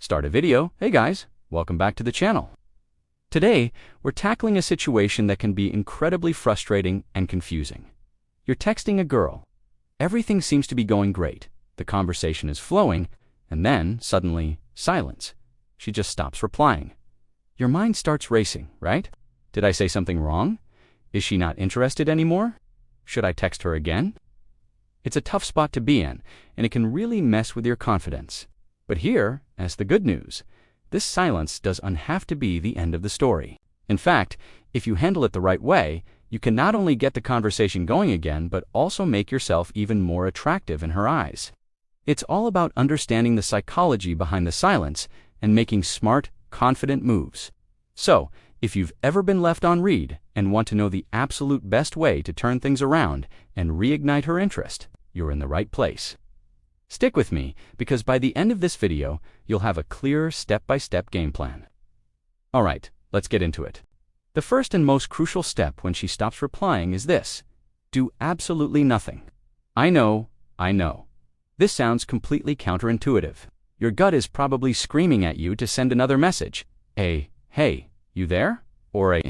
Start a video. Hey guys, welcome back to the channel. Today, we're tackling a situation that can be incredibly frustrating and confusing. You're texting a girl. Everything seems to be going great. The conversation is flowing, and then, suddenly, silence. She just stops replying. Your mind starts racing, right? Did I say something wrong? Is she not interested anymore? Should I text her again? It's a tough spot to be in, and it can really mess with your confidence. But here, as the good news, this silence doesn't have to be the end of the story. In fact, if you handle it the right way, you can not only get the conversation going again, but also make yourself even more attractive in her eyes. It's all about understanding the psychology behind the silence and making smart, confident moves. So, if you've ever been left on read and want to know the absolute best way to turn things around and reignite her interest, you're in the right place. Stick with me, because by the end of this video, you'll have a clear step-by-step game plan. Alright, let's get into it. The first and most crucial step when she stops replying is this: do absolutely nothing. I know. This sounds completely counterintuitive. Your gut is probably screaming at you to send another message. A, hey, you there? Or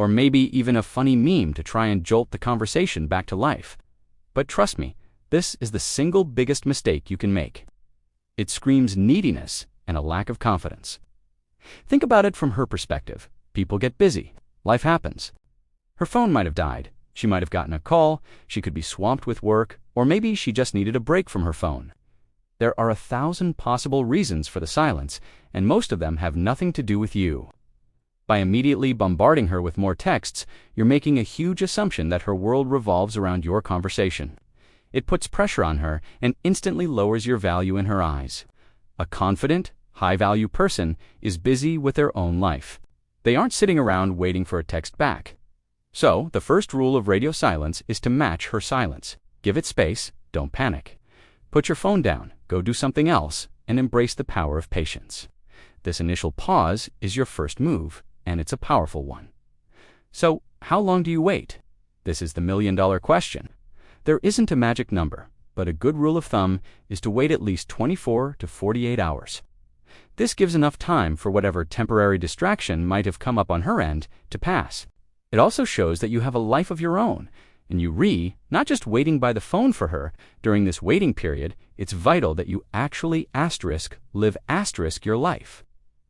maybe even a funny meme to try and jolt the conversation back to life. But trust me, this is the single biggest mistake you can make. It screams neediness and a lack of confidence. Think about it from her perspective. People get busy. Life happens. Her phone might have died. She might have gotten a call. She could be swamped with work. Or maybe she just needed a break from her phone. There are 1,000 possible reasons for the silence, and most of them have nothing to do with you. By immediately bombarding her with more texts, you're making a huge assumption that her world revolves around your conversation. It puts pressure on her and instantly lowers your value in her eyes. A confident, high-value person is busy with their own life. They aren't sitting around waiting for a text back. So, the first rule of radio silence is to match her silence. Give it space, don't panic. Put your phone down, go do something else, and embrace the power of patience. This initial pause is your first move, and it's a powerful one. So, how long do you wait? This is the million-dollar question. There isn't a magic number, but a good rule of thumb is to wait at least 24 to 48 hours. This gives enough time for whatever temporary distraction might have come up on her end to pass. It also shows that you have a life of your own, and not just waiting by the phone for her. During this waiting period, it's vital that you actually live your life.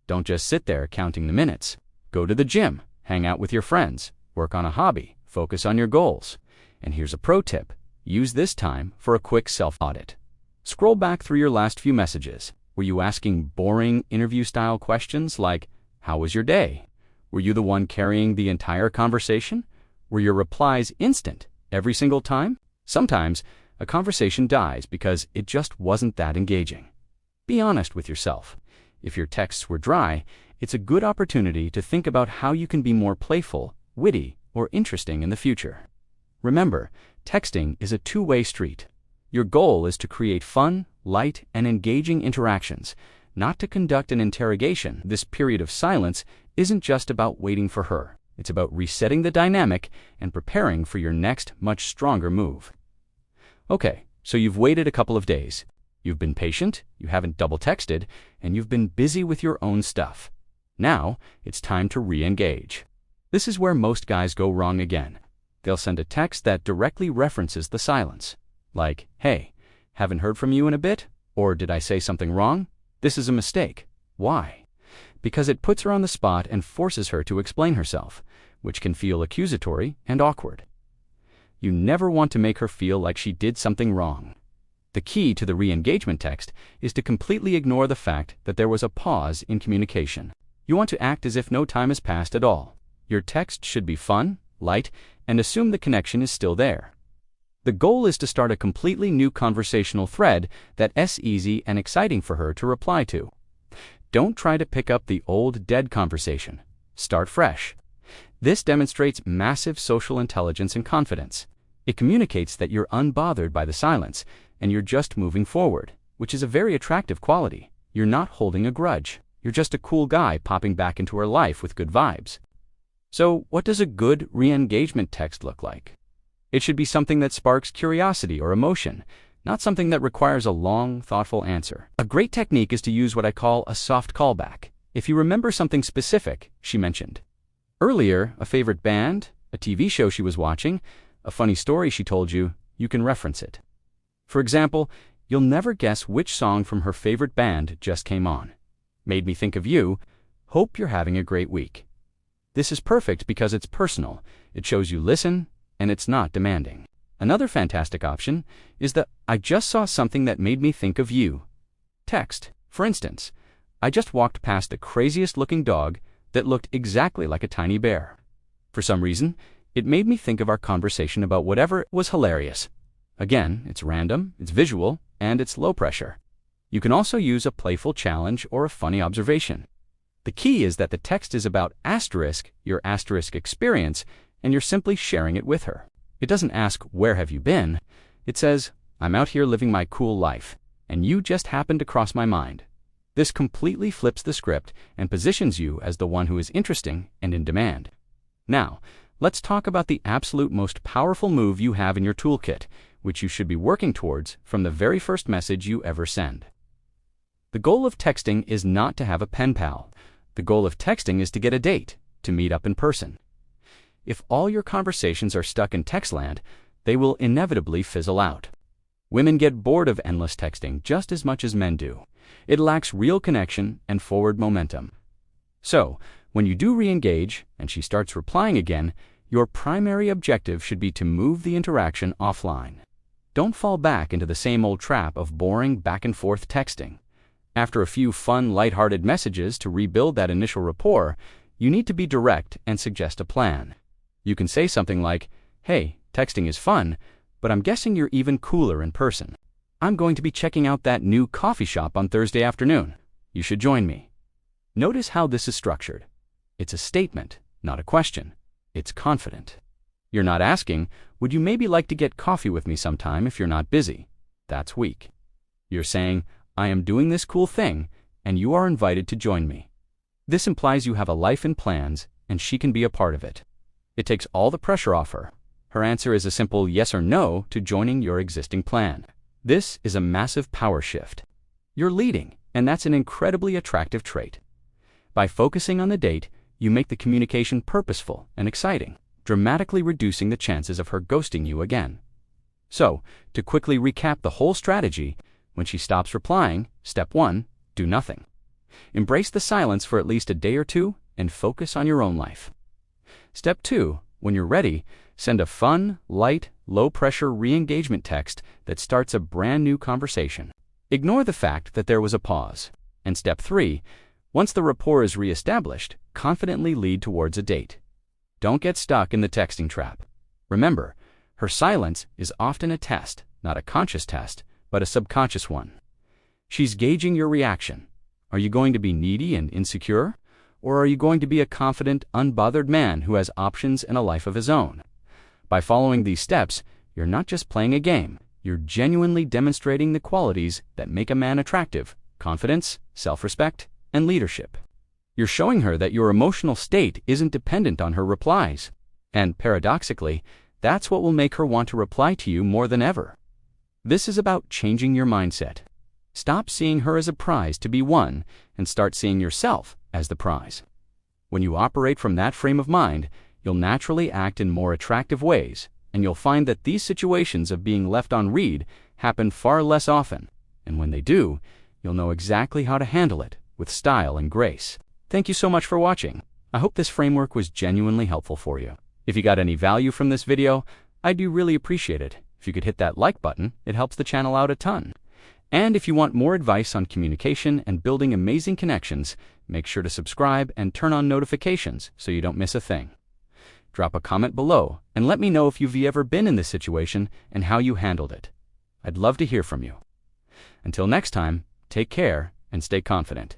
Don't just sit there counting the minutes. Go to the gym, hang out with your friends, work on a hobby, focus on your goals. And here's a pro tip. Use this time for a quick self-audit. Scroll back through your last few messages. Were you asking boring interview-style questions like, "How was your day?" Were you the one carrying the entire conversation? Were your replies instant every single time? Sometimes, a conversation dies because it just wasn't that engaging. Be honest with yourself. If your texts were dry, it's a good opportunity to think about how you can be more playful, witty, or interesting in the future. Remember, texting is a two-way street. Your goal is to create fun, light, and engaging interactions, not to conduct an interrogation. This period of silence isn't just about waiting for her. It's about resetting the dynamic and preparing for your next, much stronger move. Okay, so you've waited a couple of days. You've been patient, you haven't double-texted, and you've been busy with your own stuff. Now, it's time to re-engage. This is where most guys go wrong again. They'll send a text that directly references the silence. Like, "Hey, haven't heard from you in a bit?" Or, "Did I say something wrong?" This is a mistake. Why? Because it puts her on the spot and forces her to explain herself, which can feel accusatory and awkward. You never want to make her feel like she did something wrong. The key to the re-engagement text is to completely ignore the fact that there was a pause in communication. You want to act as if no time has passed at all. Your text should be fun, light, and assume the connection is still there. The goal is to start a completely new conversational thread that's easy and exciting for her to reply to. Don't try to pick up the old, dead conversation. Start fresh. This demonstrates massive social intelligence and confidence. It communicates that you're unbothered by the silence, and you're just moving forward, which is a very attractive quality. You're not holding a grudge. You're just a cool guy popping back into her life with good vibes. So, what does a good re-engagement text look like? It should be something that sparks curiosity or emotion, not something that requires a long, thoughtful answer. A great technique is to use what I call a soft callback. If you remember something specific she mentioned earlier, a favorite band, a TV show she was watching, a funny story she told you, you can reference it. For example, you'll never guess which song from her favorite band just came on. Made me think of you. Hope you're having a great week. This is perfect because it's personal. It shows you listen, and it's not demanding. Another fantastic option is the "I just saw something that made me think of you" text. For instance, I just walked past the craziest looking dog that looked exactly like a tiny bear. For some reason, it made me think of our conversation about whatever was hilarious. Again, it's random, it's visual, and it's low pressure. You can also use a playful challenge or a funny observation. The key is that the text is about your experience, and you're simply sharing it with her. It doesn't ask, "Where have you been?" It says, "I'm out here living my cool life, and you just happened to cross my mind." This completely flips the script and positions you as the one who is interesting and in demand. Now, let's talk about the absolute most powerful move you have in your toolkit, which you should be working towards from the very first message you ever send. The goal of texting is not to have a pen pal. The goal of texting is to get a date, to meet up in person. If all your conversations are stuck in text land, they will inevitably fizzle out. Women get bored of endless texting just as much as men do. It lacks real connection and forward momentum. So, when you do re-engage and she starts replying again, your primary objective should be to move the interaction offline. Don't fall back into the same old trap of boring back-and-forth texting. After a few fun, lighthearted messages to rebuild that initial rapport, you need to be direct and suggest a plan. You can say something like, "Hey, texting is fun, but I'm guessing you're even cooler in person. I'm going to be checking out that new coffee shop on Thursday afternoon. You should join me." Notice how this is structured. It's a statement, not a question. It's confident. You're not asking, "Would you maybe like to get coffee with me sometime if you're not busy?" That's weak. You're saying, "I am doing this cool thing, and you are invited to join me." This implies you have a life and plans, and she can be a part of it. It takes all the pressure off her. Her answer is a simple yes or no to joining your existing plan. This is a massive power shift. You're leading, and that's an incredibly attractive trait. By focusing on the date, you make the communication purposeful and exciting, dramatically reducing the chances of her ghosting you again. So, to quickly recap the whole strategy, when she stops replying, step 1, do nothing. Embrace the silence for at least a day or two and focus on your own life. Step 2, when you're ready, send a fun, light, low-pressure re-engagement text that starts a brand new conversation. Ignore the fact that there was a pause. And step 3, once the rapport is re-established, confidently lead towards a date. Don't get stuck in the texting trap. Remember, her silence is often a test, not a conscious test, but a subconscious one. She's gauging your reaction. Are you going to be needy and insecure? Or are you going to be a confident, unbothered man who has options and a life of his own? By following these steps, you're not just playing a game, you're genuinely demonstrating the qualities that make a man attractive: confidence, self-respect, and leadership. You're showing her that your emotional state isn't dependent on her replies. And paradoxically, that's what will make her want to reply to you more than ever. This is about changing your mindset. Stop seeing her as a prize to be won and start seeing yourself as the prize. When you operate from that frame of mind, you'll naturally act in more attractive ways, and you'll find that these situations of being left on read happen far less often. And when they do, you'll know exactly how to handle it with style and grace. Thank you so much for watching. I hope this framework was genuinely helpful for you. If you got any value from this video, I do really appreciate it. If you could hit that like button, it helps the channel out a ton. And if you want more advice on communication and building amazing connections, make sure to subscribe and turn on notifications so you don't miss a thing. Drop a comment below and let me know if you've ever been in this situation and how you handled it. I'd love to hear from you. Until next time, take care and stay confident.